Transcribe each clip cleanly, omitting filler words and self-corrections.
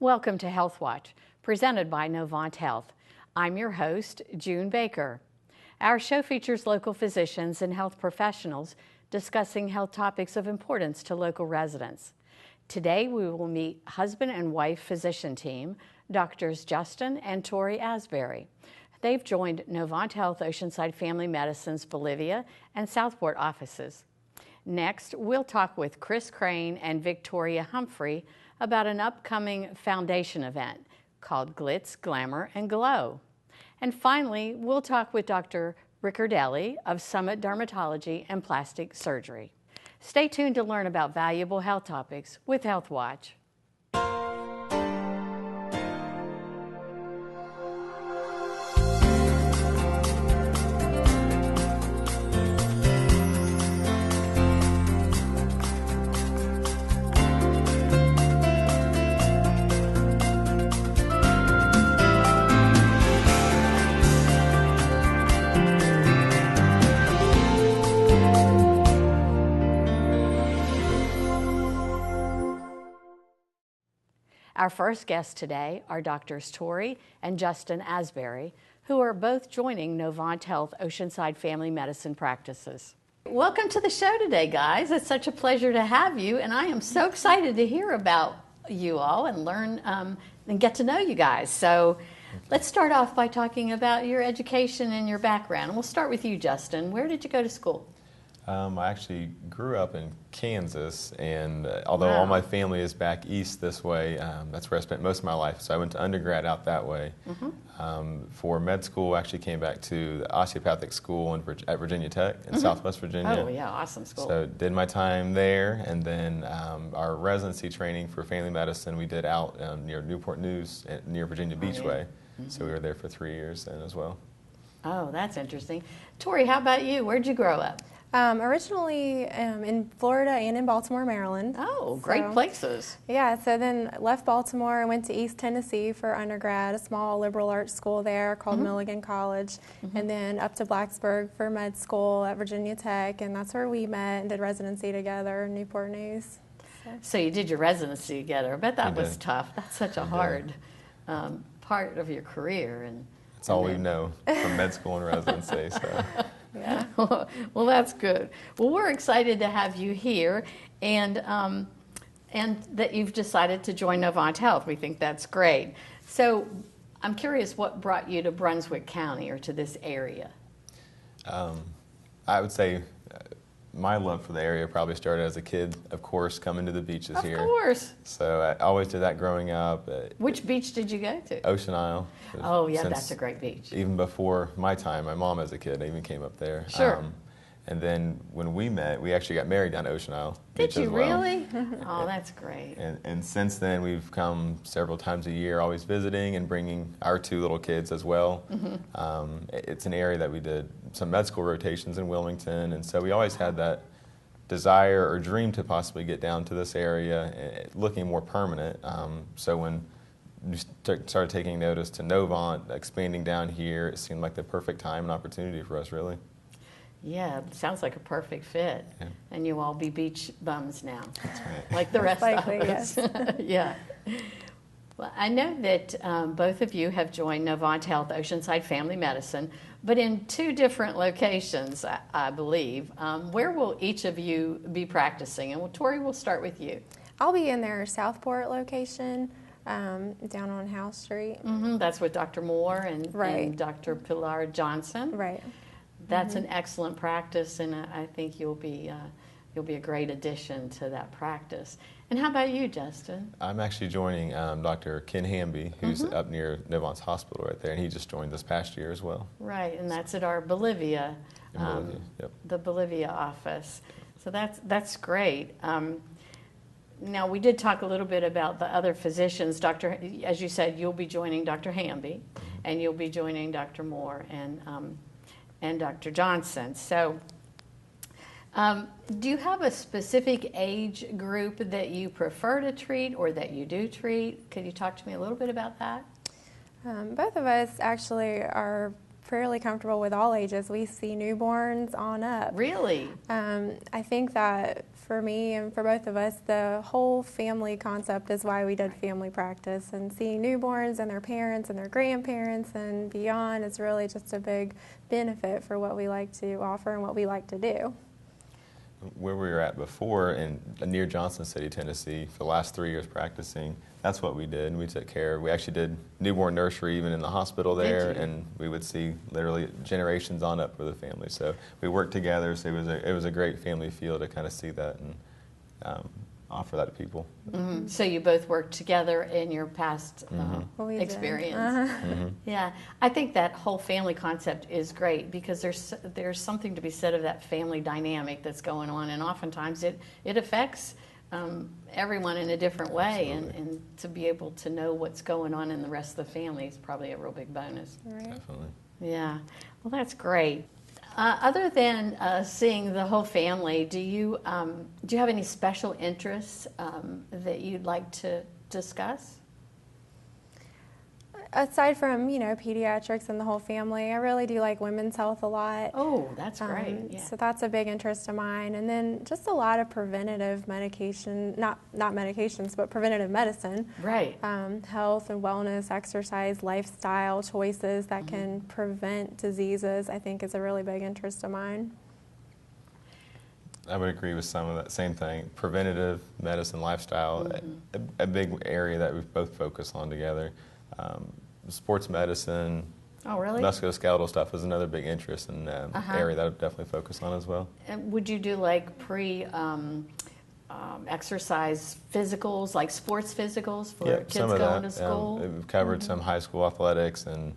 Welcome to HealthWatch, presented by Novant Health. I'm your host, June Baker. Our show features local physicians and health professionals discussing health topics of importance to local residents. Today, we will meet husband and wife physician team, Doctors Justin and Tori Asbury. They've joined Novant Health Oceanside Family Medicine's Bolivia and Southport offices. Next, we'll talk with Chris Crane and Victoria Humphrey about an upcoming foundation event called Glitz, Glamour, and Glow. And finally, we'll talk with Dr. Riccardelli of Summit Dermatology and Plastic Surgery. Stay tuned to learn about valuable health topics with HealthWatch. Our first guests today are Doctors Tori and Justin Asbury, who are both joining Novant Health Oceanside Family Medicine practices. Welcome to the show today, guys. It's such a pleasure to have you, and I am so excited to hear about you all and learn and get to know you guys. So let's start off by talking about your education and your background. And we'll start with you, Justin. Where did you go to school? I actually grew up in Kansas, and although all my family is back east this way, that's where I spent most of my life. So I went to undergrad out that way. For med school, I actually came back to the osteopathic school at Virginia Tech in Southwest Virginia. Oh, yeah, awesome school. So did my time there, and then our residency training for family medicine we did out near Newport News, near Virginia Beachway. So we were there for 3 years then as well. Oh, that's interesting. Tori, how about you? Where'd you grow up? Originally in Florida and in Baltimore, Maryland. Oh, great places. Yeah, so then left Baltimore and went to East Tennessee for undergrad, a small liberal arts school there called Milligan College, and then up to Blacksburg for med school at Virginia Tech, and that's where we met and did residency together in Newport News. So you did your residency together. I bet that was tough. That's such a hard part of your career. That's all we know from med school and residency. So. Yeah. Well, that's good. Well, we're excited to have you here, and that you've decided to join Novant Health. We think that's great. So, I'm curious, what brought you to Brunswick County or to this area? I would say my love for the area probably started as a kid, of course, coming to the beaches here. Of course. So I always did that growing up. Which beach did you go to? Ocean Isle. Oh, yeah, that's a great beach. Even before my time, my mom as a kid, I even came up there. Sure. And then when we met, we actually got married down at Ocean Isle. Did you as well. really? Oh, that's great. And since then, we've come several times a year, always visiting and bringing our 2 little kids as well. It's an area that we did some med school rotations in Wilmington, and so we always had that desire or dream to possibly get down to this area, looking more permanent. So when we started taking notice to Novant, expanding down here, it seemed like the perfect time and opportunity for us, really. Yeah, it sounds like a perfect fit. Yeah. And you all be beach bums now. That's right. Like the rest Likely, of us. yes. Yeah. Well, I know that both of you have joined Novant Health Oceanside Family Medicine, but in 2 different locations, I believe. Where will each of you be practicing? And Tori, we'll start with you. I'll be in their Southport location, down on House Street. That's with Dr. Moore and Dr. Pilar Johnson. Right. That's an excellent practice, and I think you'll be a great addition to that practice. And how about you, Justin? I'm actually joining Dr. Ken Hamby, who's up near Novant's hospital right there, and he just joined this past year as well. Right, and that's at our Bolivia, Yep. the Bolivia office. So that's great. Now, we did talk a little bit about the other physicians. As you said, you'll be joining Dr. Hamby, and you'll be joining Dr. Moore and Dr. Johnson. So do you have a specific age group that you prefer to treat or that you do treat? Could you talk to me a little bit about that? Both of us actually are fairly comfortable with all ages. We see newborns on up. Really? I think that for me and for both of us, the whole family concept is why we did family practice. And seeing newborns and their parents and their grandparents and beyond is really just a big benefit for what we like to offer and what we like to do. Where we were at before near Johnson City, Tennessee, for the last 3 years practicing, that's what we did. And we took care. We actually did newborn nursery even in the hospital there, and we would see literally generations on up for the family. So we worked together. So it was a great family feel to kind of see that and offer that to people. Mm-hmm. So you both worked together in your past experience. Yeah, I think that whole family concept is great because there's something to be said of that family dynamic that's going on, and oftentimes it affects everyone in a different way, and to be able to know what's going on in the rest of the family is probably a real big bonus. Right. Definitely. Yeah, well, that's great. Other than seeing the whole family, do you have any special interests that you'd like to discuss? Aside from, pediatrics and the whole family, I really do like women's health a lot. Oh, that's great. Yeah. So that's a big interest of mine. And then just a lot of preventative medication, not medications, but preventative medicine. Right. Health and wellness, exercise, lifestyle choices that can prevent diseases, I think is a really big interest of mine. I would agree with some of that same thing. Preventative medicine, lifestyle, a big area that we both focus on together. Sports medicine, musculoskeletal stuff is another big interest and area that I would definitely focus on as well. And would you do like exercise physicals, like sports physicals for kids going to school? We've covered some high school athletics and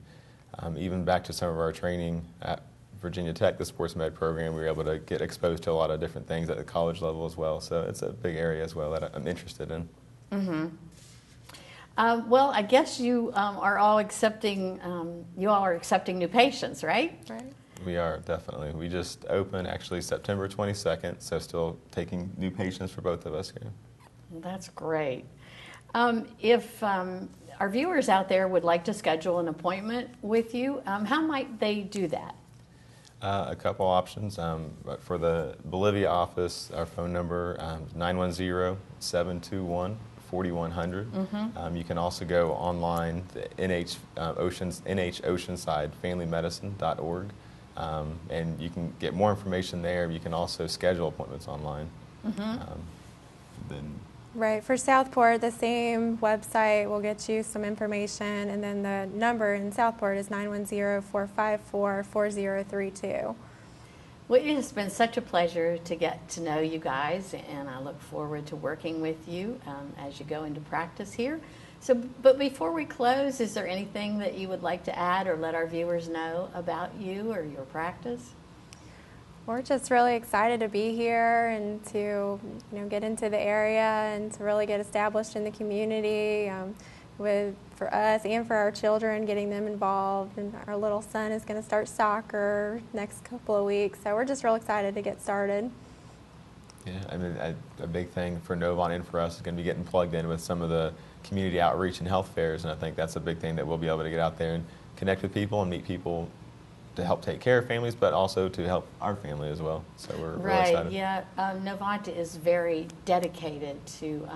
even back to some of our training at Virginia Tech, the sports med program. We were able to get exposed to a lot of different things at the college level as well. So it's a big area as well that I'm interested in. Mm-hmm. Well, I guess you are all accepting. You all are accepting new patients, right? Right. We are, definitely. We just opened actually September 22nd, so still taking new patients for both of us here. That's great. If our viewers out there would like to schedule an appointment with you, how might they do that? A couple options. But for the Bolivia office, our phone number 910-721-4100. You can also go online to NHOceanside-FamilyMedicine.org, and you can get more information there. You can also schedule appointments online. Right. For Southport, the same website will get you some information, and then the number in Southport is 910-454-4032. Well, it has been such a pleasure to get to know you guys, and I look forward to working with you as you go into practice here. So, but before we close, is there anything that you would like to add or let our viewers know about you or your practice? We're just really excited to be here and to get into the area and to really get established in the community for us and for our children, getting them involved. And our little son is going to start soccer next couple of weeks, so we're just real excited to get started. Yeah, I mean, a big thing for Novant and for us is going to be getting plugged in with some of the community outreach and health fairs, and I think that's a big thing that we'll be able to get out there and connect with people and meet people to help take care of families, but also to help our family as well. So we're really excited. Yeah. Novant is very dedicated to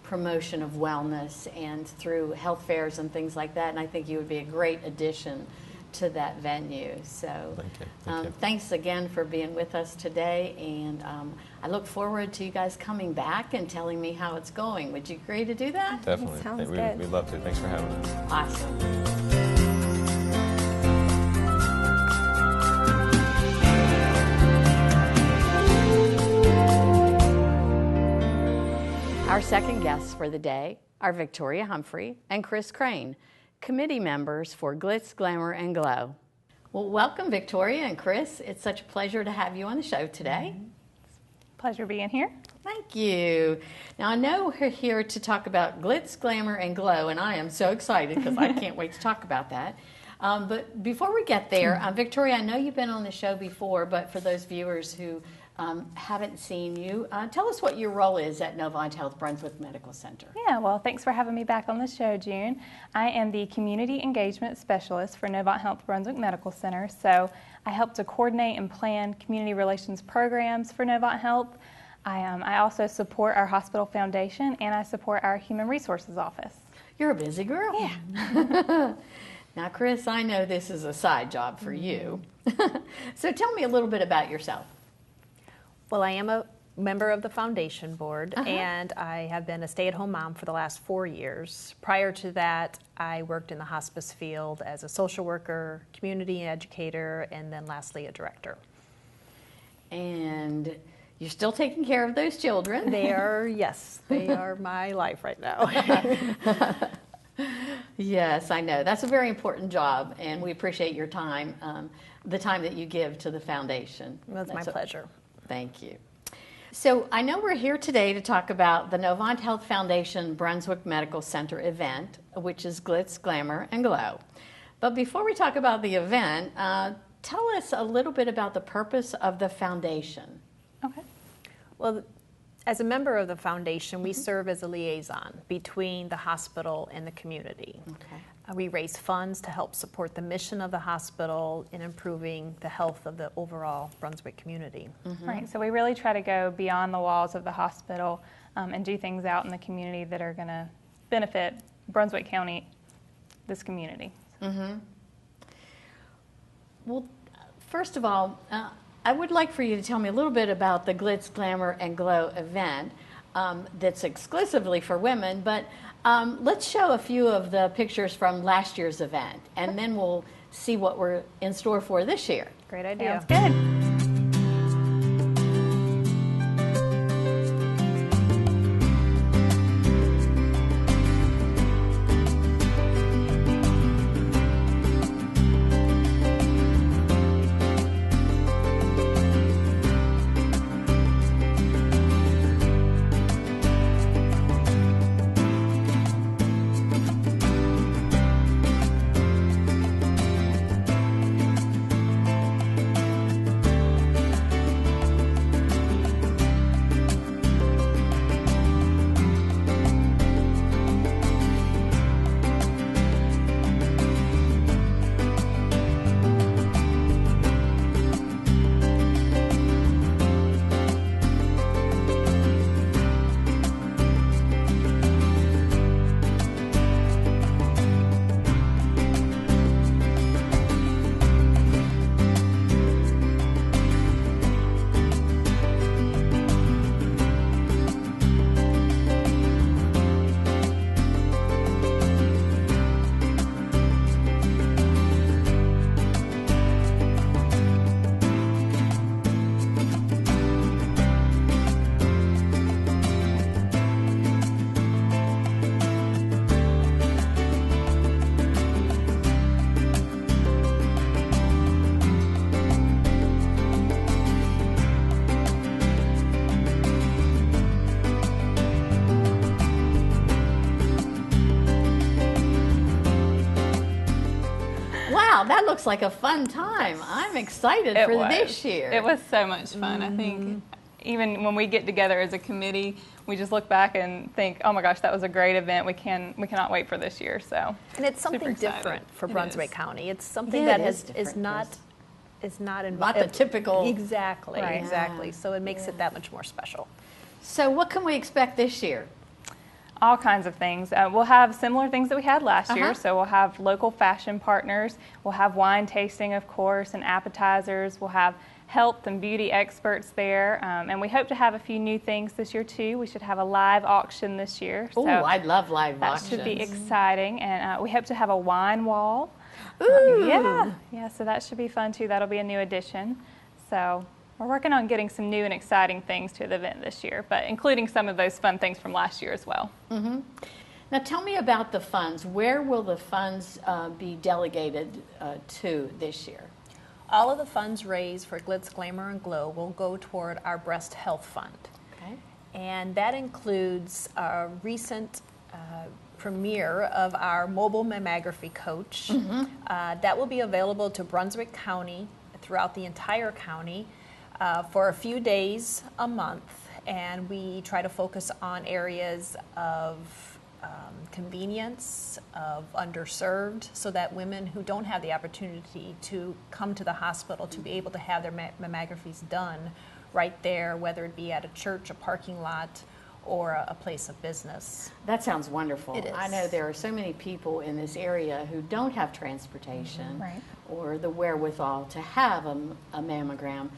promotion of wellness and through health fairs and things like that, and I think you would be a great addition to that venue. So Thank you. Thanks again for being with us today, and I look forward to you guys coming back and telling me how it's going. Would you agree to do that? Definitely. Sounds good. We'd love to. Thanks for having us. Awesome. Our second guests for the day are Victoria Humphrey and Chris Crane, committee members for Glitz, Glamour, and Glow. Well, welcome, Victoria and Chris. It's such a pleasure to have you on the show today. Pleasure being here. Thank you. Now, I know we're here to talk about Glitz, Glamour, and Glow, and I am so excited because I can't wait to talk about that. But before we get there, Victoria, I know you've been on the show before, but for those viewers who haven't seen you. Tell us what your role is at Novant Health Brunswick Medical Center. Yeah, well, thanks for having me back on the show, June. I am the Community Engagement Specialist for Novant Health Brunswick Medical Center, so I help to coordinate and plan community relations programs for Novant Health. I also support our hospital foundation, and I support our Human Resources Office. You're a busy girl. Yeah. Now, Chris, I know this is a side job for you. So tell me a little bit about yourself. Well, I am a member of the foundation board, and I have been a stay-at-home mom for the last 4 years. Prior to that, I worked in the hospice field as a social worker, community educator, and then lastly, a director. And you're still taking care of those children. They are, yes, they are my life right now. Yes, I know. That's a very important job, and we appreciate your time, the time that you give to the foundation. Well, it's my pleasure. Thank you. So I know we're here today to talk about the Novant Health Foundation Brunswick Medical Center event, which is Glitz, Glamour, and Glow. But before we talk about the event, tell us a little bit about the purpose of the foundation. Okay. Well, as a member of the foundation, we serve as a liaison between the hospital and the community. Okay. We raise funds to help support the mission of the hospital in improving the health of the overall Brunswick community. Right, so we really try to go beyond the walls of the hospital and do things out in the community that are going to benefit Brunswick County, this community. Well, first of all, I would like for you to tell me a little bit about the Glitz, Glamour, and Glow event that's exclusively for women, but let's show a few of the pictures from last year's event, and then we'll see what we're in store for this year. Great idea. Sounds good. Wow, that looks like a fun time. I'm excited for this year. It was so much fun. I think even when we get together as a committee, we just look back and think, oh my gosh, that was a great event. We cannot wait for this year. So, and it's something different for Brunswick County. It's something that is not the typical. Exactly, Right. exactly. So it makes it that much more special. So what can we expect this year? all kinds of things. We'll have similar things that we had last year. So we'll have local fashion partners. We'll have wine tasting, of course, and appetizers. We'll have health and beauty experts there. And we hope to have a few new things this year, too. We should have a live auction this year. Oh, I'd love live auctions. That should be exciting. And we hope to have a wine wall. Ooh. Yeah, so that should be fun, too. That'll be a new addition. So we're working on getting some new and exciting things to the event this year, but including some of those fun things from last year as well. Mm-hmm. Now tell me about the funds. Where will the funds be delegated to this year? All of the funds raised for Glitz, Glamour, and Glow will go toward our breast health fund. Okay. And that includes a recent premiere of our mobile mammography coach. That will be available to Brunswick County throughout the entire county. for a few days a month, and we try to focus on areas of convenience, of underserved, so that women who don't have the opportunity to come to the hospital to be able to have their mammographies done right there, whether it be at a church, a parking lot, or a place of business. That sounds wonderful. It is. I know there are so many people in this area who don't have transportation Right. or the wherewithal to have a mammogram.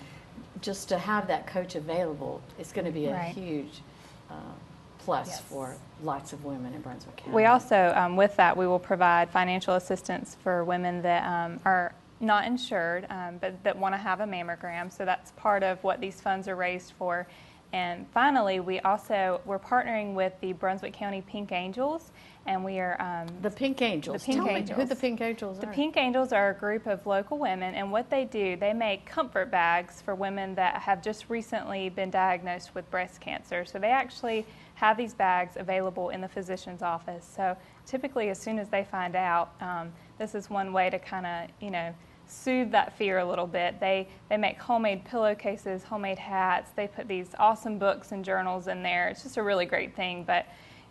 Just to have that coach available is going to be a Right. huge plus Yes. for lots of women in Brunswick County. We also, with that, we will provide financial assistance for women that are not insured, but that want to have a mammogram. So that's part of what these funds are raised for. And finally, we're partnering with the Brunswick County Pink Angels, and we are The Pink Angels. The Pink Tell me Angels. who the Pink Angels The are. Pink Angels are a group of local women, and what they do, they make comfort bags for women that have just recently been diagnosed with breast cancer. So they actually have these bags available in the physician's office. So typically, as soon as they find out, this is one way to kind of, soothe that fear a little bit. They make homemade pillowcases, homemade hats. They put these awesome books and journals in there. It's just a really great thing. But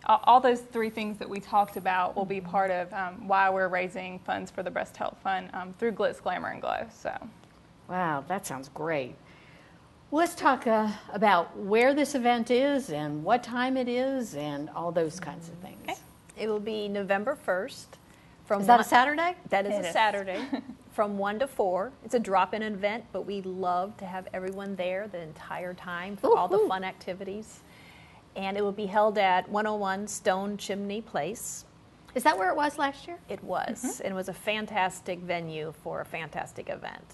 all those three things that we talked about will be part of why we're raising funds for the Breast Health Fund through Glitz, Glamour, and Glow. So, Wow, that sounds great. Well, let's talk about where this event is and what time it is and all those kinds of things. Okay. It will be November 1st. Is that a Saturday? That is It a is. Saturday from 1 to 4. It's a drop-in event, but we love to have everyone there the entire time for all the Woo-hoo. fun activities. And it will be held at 101 Stone Chimney Place. Is that where it was last year? It was, and it was a fantastic venue for a fantastic event.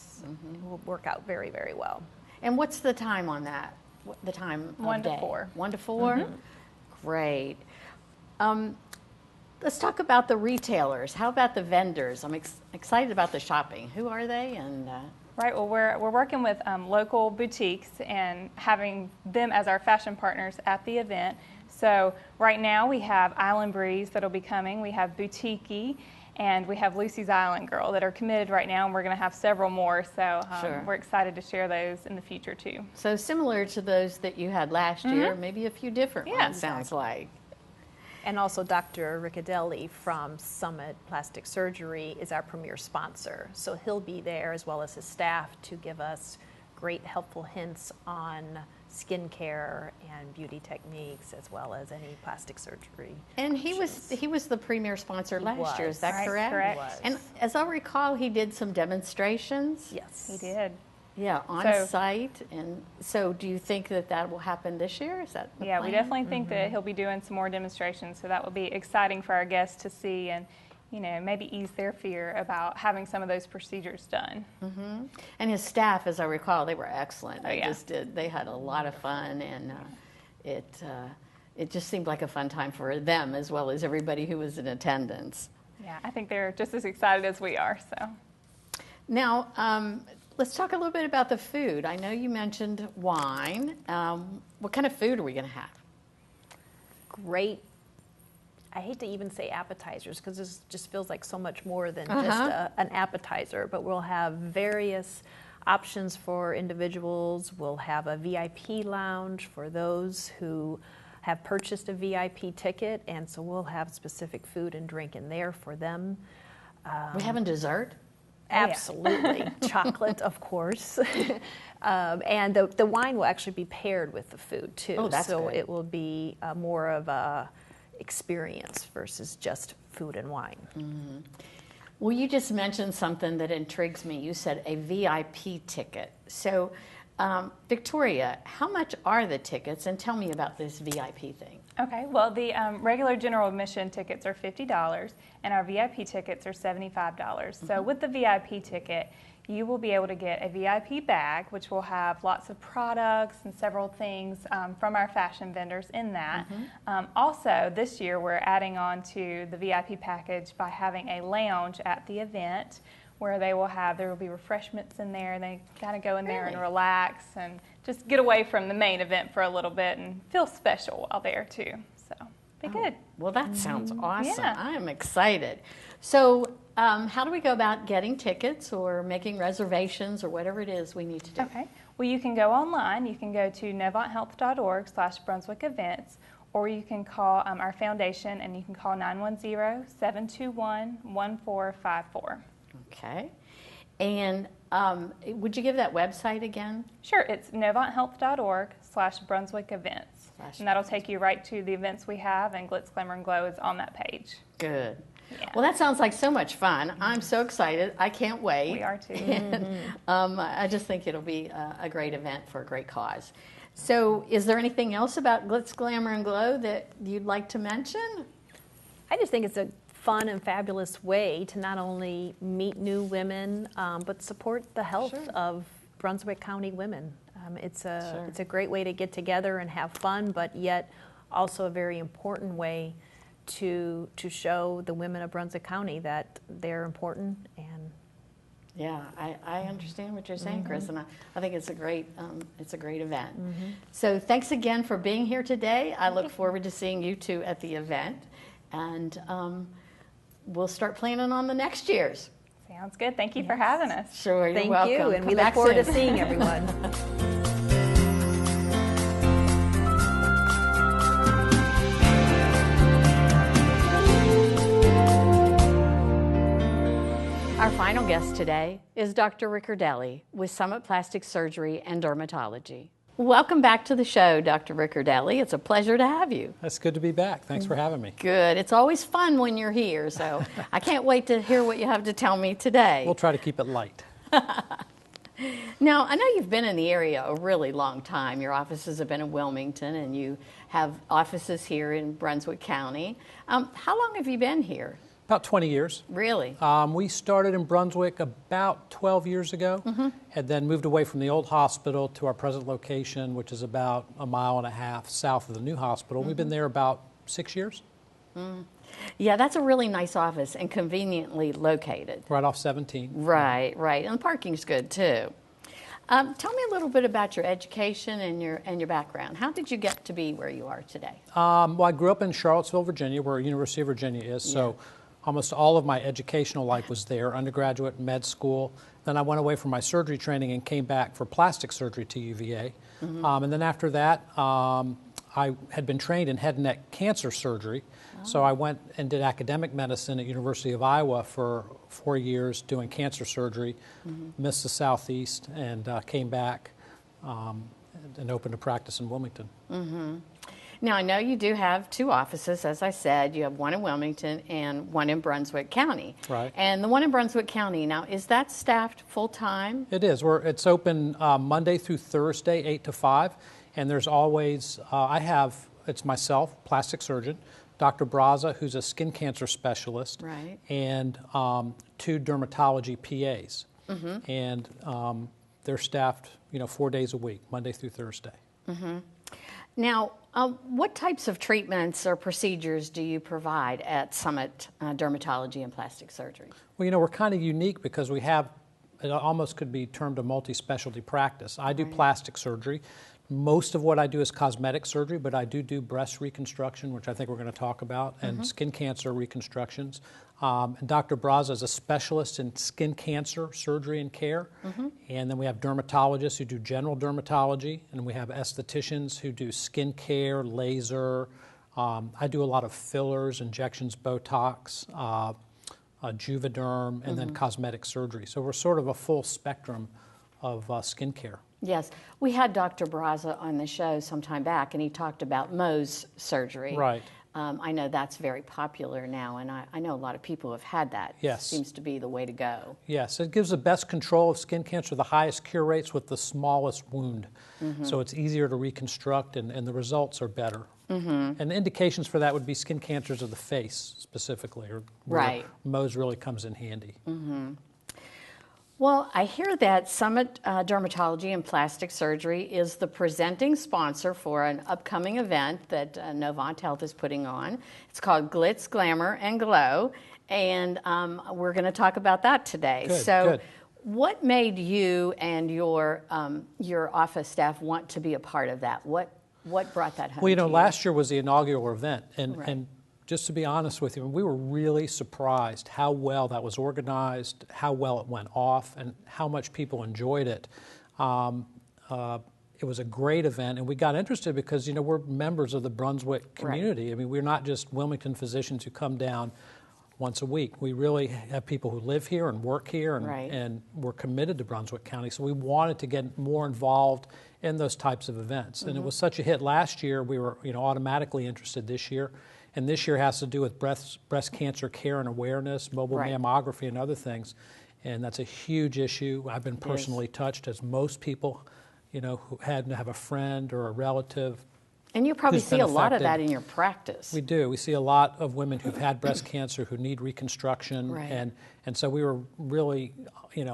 It will work out very, very well. And what's the time on that? The time of 1 to day? 4. 1 to 4? Great. Let's talk about the retailers. How about the vendors? I'm excited about the shopping. Who are they? And right, well, we're working with local boutiques and having them as our fashion partners at the event. So right now we have Island Breeze that'll be coming. We have Boutique, and we have Lucy's Island Girl that are committed right now, and we're going to have several more. So Sure. we're excited to share those in the future too. so similar to those that you had last year, maybe a few different Yeah, ones, sounds like. And also Dr. Riccadelli from Summit Plastic Surgery is our premier sponsor. So he'll be there as well as his staff to give us great helpful hints on skincare and beauty techniques as well as any plastic surgery. And he was the premier sponsor last year, is that Right, correct? correct. He was. And as I recall, he did some demonstrations. Yes. He did. Yeah, on So- site. And so do you think that will happen this year? Is that the Yeah, we plan? definitely think that he'll be doing some more demonstrations, so that will be exciting for our guests to see and, maybe ease their fear about having some of those procedures done. And his staff, as I recall, they were excellent. Oh, yeah. They had a lot of fun, and it just seemed like a fun time for them as well as everybody who was in attendance. Yeah, I think they're just as excited as we are, so. Now, let's talk a little bit about the food. I know you mentioned wine. What kind of food are we going to have? Great. I hate to even say appetizers because this just feels like so much more than Uh-huh. just an appetizer, but we'll have various options for individuals. We'll have a VIP lounge for those who have purchased a VIP ticket, and so we'll have specific food and drink in there for them. We having dessert? yeah. Absolutely. Chocolate, of course. And the wine will actually be paired with the food, too. Oh, that's so good. it will be more of a experience versus just food and wine. Well, you just mentioned something that intrigues me. You said a VIP ticket. So, Victoria, how much are the tickets? And tell me about this VIP thing. Okay, well, the regular general admission tickets are $50, and our VIP tickets are $75. So with the VIP ticket, you will be able to get a VIP bag, which will have lots of products and several things from our fashion vendors in that. Also, this year, we're adding on to the VIP package by having a lounge at the event where there will be refreshments in there. They kind of go in there and Really? relax and just get away from the main event for a little bit and feel special while there too. So be good. Well, that sounds awesome. Yeah. I am excited. So, how do we go about getting tickets or making reservations or whatever it is we need to do? Okay. Well, you can go online. You can go to novonthealth.org/Brunswick events, or you can call our foundation, and you can call 910-721-1454. Okay. And would you give that website again? Sure, it's novonthealth.org/Brunswick events. And that'll take you right to the events we have, and Glitz, Glamour, and Glow is on that page. Good. Yeah. Well, that sounds like so much fun. I'm so excited. I can't wait. We are too. I just think it'll be a great event for a great cause. So is there anything else about Glitz, Glamour, and Glow that you'd like to mention? I just think it's a fun and fabulous way to not only meet new women, but support the health of Brunswick County women. It's a great way to get together and have fun, but yet also a very important way to show the women of Brunswick County that they're important. And yeah, I understand what you're saying, Chris, and I think it's a great event. So thanks again for being here today. I look forward to seeing you two at the event, and we'll start planning on the next year's. Sounds good. Thank you for having us. Sure, you're thank welcome. you, and Come we look back forward to soon. seeing everyone. Our final guest today is Dr. Riccardelli with Summit Plastic Surgery and Dermatology. Welcome back to the show, Dr. Riccardelli. It's a pleasure to have you. It's good to be back. Thanks for having me. Good. It's always fun when you're here, so I can't wait to hear what you have to tell me today. We'll try to keep it light. Now, I know you've been in the area a really long time. Your offices have been in Wilmington, and you have offices here in Brunswick County. How long have you been here? About 20 years. Really? We started in Brunswick about 12 years ago, and then moved away from the old hospital to our present location, which is about a mile and a half south of the new hospital. We've been there about 6 years. Yeah, that's a really nice office and conveniently located. Right off 17. Right. And the parking's good too. Tell me a little bit about your education and your background. How did you get to be where you are today? Well, I grew up in Charlottesville, Virginia, where University of Virginia is, so almost all of my educational life was there, undergraduate, med school. Then I went away for my surgery training and came back for plastic surgery to UVA. And then after that, I had been trained in head and neck cancer surgery. So I went and did academic medicine at University of Iowa for 4 years doing cancer surgery, missed the Southeast, and came back and opened a practice in Wilmington. Now, I know you do have two offices, as I said. You have one in Wilmington and one in Brunswick County. Right. And the one in Brunswick County, now, is that staffed full-time? It is. It's open Monday through Thursday, 8 to 5. And there's always, it's myself, plastic surgeon, Dr. Braza, who's a skin cancer specialist, Right. and 2 dermatology PAs. And they're staffed, 4 days a week, Monday through Thursday. Now, what types of treatments or procedures do you provide at Summit Dermatology and Plastic Surgery? Well, we're kind of unique because we have, it almost could be termed a multi-specialty practice. I do plastic surgery. Most of what I do is cosmetic surgery, but I do breast reconstruction, which I think we're going to talk about, and skin cancer reconstructions. And Dr. Braza is a specialist in skin cancer surgery and care. And then we have dermatologists who do general dermatology, and we have estheticians who do skin care, laser. I do a lot of fillers, injections, Botox, Juvederm, and then cosmetic surgery. So we're sort of a full spectrum of skin care. Yes, we had Dr. Braza on the show some time back, and he talked about Mohs surgery. Right. I know that's very popular now, and I know a lot of people have had that. Yes. Seems to be the way to go. Yes, it gives the best control of skin cancer, the highest cure rates with the smallest wound. So it's easier to reconstruct, and the results are better. And the indications for that would be skin cancers of the face specifically, or where Mohs really comes in handy. Well, I hear that Summit Dermatology and Plastic Surgery is the presenting sponsor for an upcoming event that Novant Health is putting on. It's called Glitz, Glamour, and Glow, and we're going to talk about that today. Good. What made you and your office staff want to be a part of that? What brought that home to you? Last year was the inaugural event, and just to be honest with you, we were really surprised how well that was organized, how well it went off, and how much people enjoyed it. it was a great event, and we got interested because, we're members of the Brunswick community. Right. I mean, we're not just Wilmington physicians who come down once a week. We really have people who live here and work here, and we're committed to Brunswick County. So we wanted to get more involved in those types of events. And it was such a hit last year, we were automatically interested this year. And this year has to do with breast cancer care and awareness, mobile mammography, and other things. And that's a huge issue. I've been personally touched, as most people, who had to have a friend or a relative. And you probably see a lot of affected. that in your practice. We do. We see a lot of women who've had breast cancer who need reconstruction. Right. And so we were really,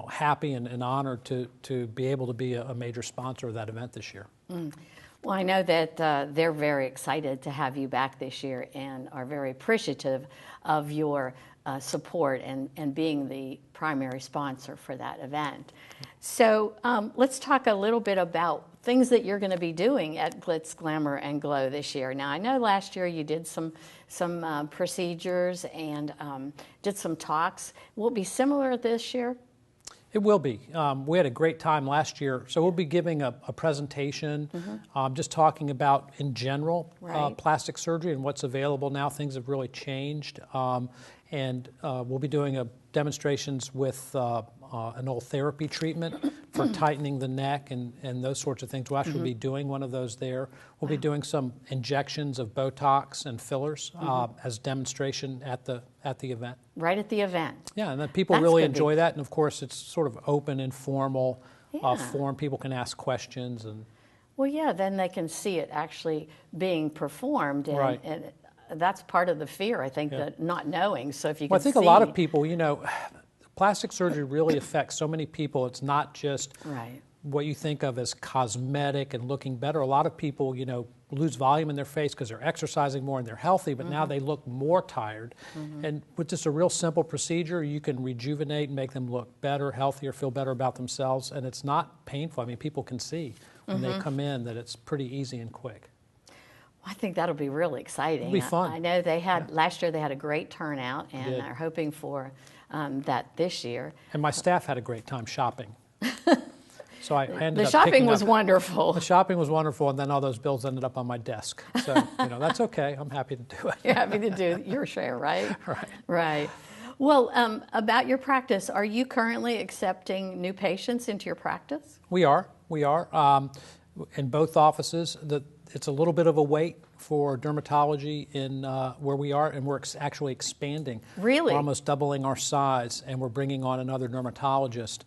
happy and honored to be able to be a major sponsor of that event this year. Well, I know that they're very excited to have you back this year and are very appreciative of your support and being the primary sponsor for that event. So let's talk a little bit about things that you're going to be doing at Glitz, Glamour, and Glow this year. Now, I know last year you did some procedures and did some talks. Will it be similar this year? It will be. We had a great time last year, so we'll be giving a presentation, just talking about, in general, plastic surgery and what's available now. Things have really changed, and we'll be doing demonstrations with an old therapy treatment for tightening the neck and those sorts of things. We'll actually be doing one of those there. We'll be doing some injections of Botox and fillers as demonstration at the event. Right at the event. Yeah, and then people really enjoy that. And of course, it's sort of open, informal form. People can ask questions. Well, yeah, then they can see it actually being performed. And that's part of the fear, I think, that not knowing. So if you can I think a lot of people, plastic surgery really affects so many people. It's not just what you think of as cosmetic and looking better. A lot of people, lose volume in their face because they're exercising more and they're healthy, but now they look more tired. And with just a real simple procedure, you can rejuvenate and make them look better, healthier, feel better about themselves, and it's not painful. I mean, people can see when they come in that it's pretty easy and quick. I think that'll be really exciting. It'll be fun. I know they had last year. They had a great turnout, and are hoping for that this year. And my staff had a great time shopping. So I ended the up shopping was wonderful. The shopping was wonderful, and then all those bills ended up on my desk. So that's okay. I'm happy to do it. You're happy to do your share, right? Right. Right. Well, about your practice, are you currently accepting new patients into your practice? We are. In both offices, it's a little bit of a wait for dermatology in where we are, and we're actually expanding. Really? We're almost doubling our size, and we're bringing on another dermatologist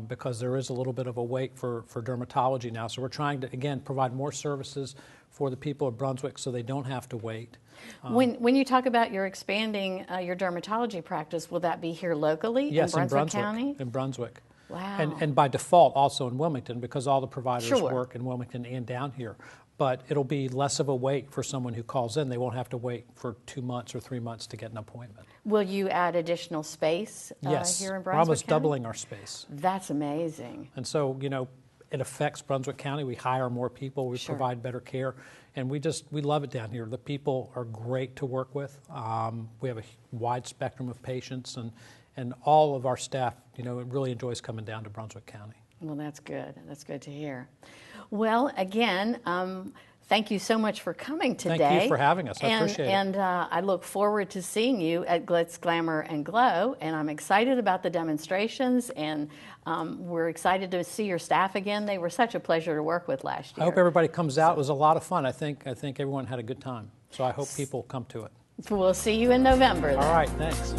because there is a little bit of a wait for dermatology now. So we're trying to, again, provide more services for the people of Brunswick so they don't have to wait. When you talk about your expanding your dermatology practice, will that be here locally in Brunswick County? In Brunswick. Wow. And by default also in Wilmington, because all the providers Sure. work in Wilmington and down here. But it'll be less of a wait for someone who calls in. They won't have to wait for 2 months or 3 months to get an appointment. Will you add additional space Yes. here in Brunswick We're almost County? doubling our space. That's amazing. And so, it affects Brunswick County. We hire more people. We Sure. provide better care. And we love it down here. The people are great to work with. We have a wide spectrum of patients, and all of our staff, it really enjoys coming down to Brunswick County. Well, that's good. That's good to hear. Well, again, thank you so much for coming today. Thank you for having us. I appreciate it. And I look forward to seeing you at Glitz, Glamour, and Glow. And I'm excited about the demonstrations, and we're excited to see your staff again. They were such a pleasure to work with last year. I hope everybody comes out. It was a lot of fun. I think everyone had a good time. So I hope people come to it. We'll see you in November then. All right, thanks.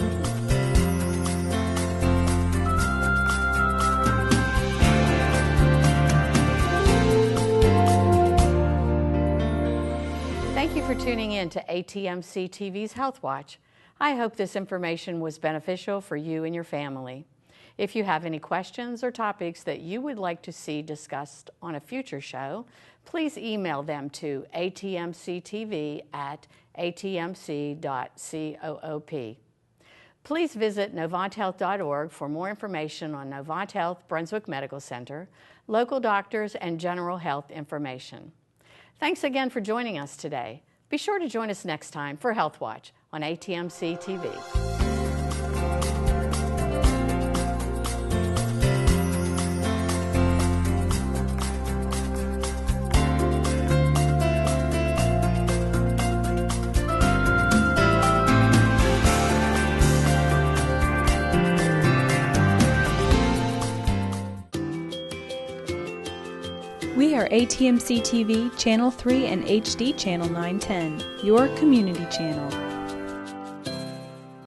Thank you for tuning in to ATMC TV's HealthWatch. I hope this information was beneficial for you and your family. If you have any questions or topics that you would like to see discussed on a future show, please email them to atmctv@atmc.coop. Please visit NovantHealth.org for more information on Novant Health Brunswick Medical Center, local doctors, and general health information. Thanks again for joining us today. Be sure to join us next time for HealthWatch on ATMC TV. for ATMC TV, Channel 3 and HD Channel 910, your community channel.